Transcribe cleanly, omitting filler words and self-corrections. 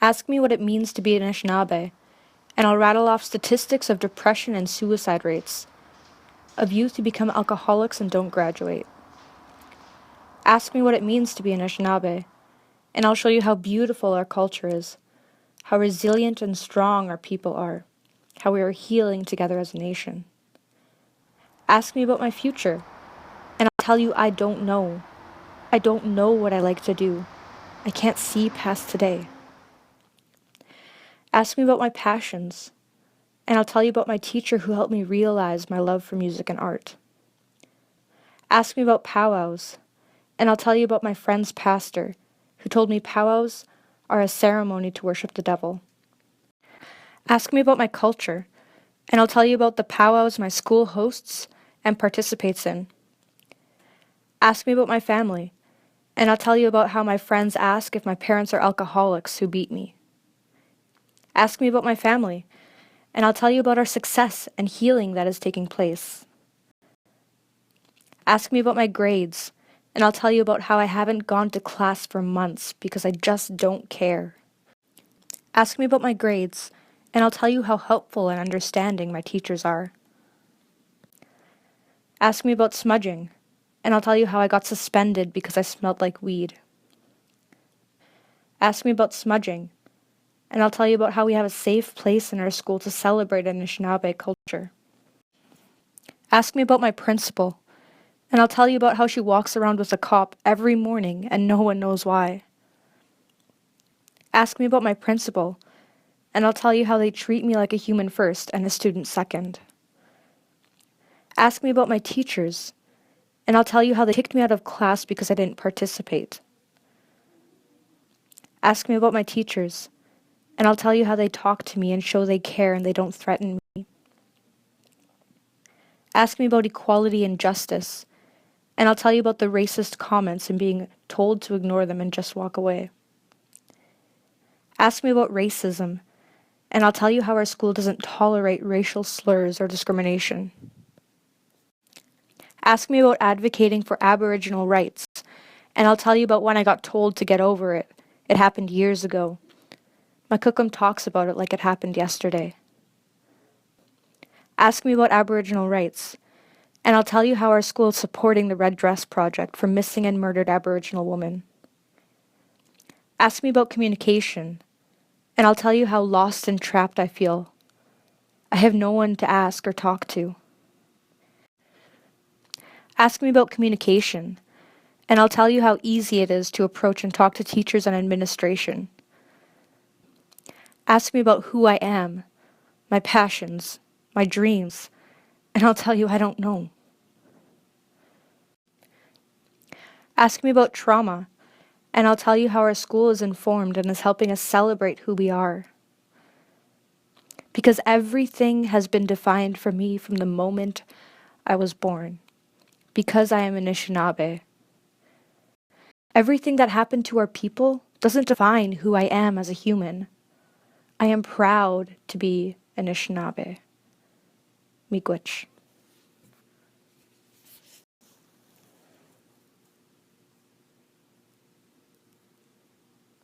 Ask me what it means to be an Anishinaabe, and I'll rattle off statistics of depression and suicide rates, of youth who become alcoholics and don't graduate. Ask me what it means to be an Anishinaabe, and I'll show you how beautiful our culture is, how resilient and strong our people are, how we are healing together as a nation. Ask me about my future, and I'll tell you I don't know. I don't know what I like to do. I can't see past today. Ask me about my passions, and I'll tell you about my teacher who helped me realize my love for music and art. Ask me about powwows, and I'll tell you about my friend's pastor who told me powwows are a ceremony to worship the devil. Ask me about my culture, and I'll tell you about the powwows my school hosts and participates in. Ask me about my family, and I'll tell you about how my friends ask if my parents are alcoholics who beat me. Ask me about my family, and I'll tell you about our success and healing that is taking place. Ask me about my grades, and I'll tell you about how I haven't gone to class for months because I just don't care. Ask me about my grades, and I'll tell you how helpful and understanding my teachers are. Ask me about smudging, and I'll tell you how I got suspended because I smelled like weed. Ask me about smudging, and I'll tell you about how we have a safe place in our school to celebrate Anishinaabe culture. Ask me about my principal, and I'll tell you about how she walks around with a cop every morning and no one knows why. Ask me about my principal, and I'll tell you how they treat me like a human first and a student second. Ask me about my teachers, and I'll tell you how they kicked me out of class because I didn't participate. Ask me about my teachers, and I'll tell you how they talk to me and show they care and they don't threaten me. Ask me about equality and justice, and I'll tell you about the racist comments and being told to ignore them and just walk away. Ask me about racism, and I'll tell you how our school doesn't tolerate racial slurs or discrimination. Ask me about advocating for Aboriginal rights, and I'll tell you about when I got told to get over it. It happened years ago. My cookum talks about it like it happened yesterday. Ask me about Aboriginal rights, and I'll tell you how our school is supporting the Red Dress Project for missing and murdered Aboriginal women. Ask me about communication, and I'll tell you how lost and trapped I feel. I have no one to ask or talk to. Ask me about communication, and I'll tell you how easy it is to approach and talk to teachers and administration. Ask me about who I am, my passions, my dreams, and I'll tell you I don't know. Ask me about trauma, and I'll tell you how our school is informed and is helping us celebrate who we are. Because everything has been defined for me from the moment I was born. Because I am Anishinaabe. Everything that happened to our people doesn't define who I am as a human. I am proud to be Anishinaabe. Miigwech.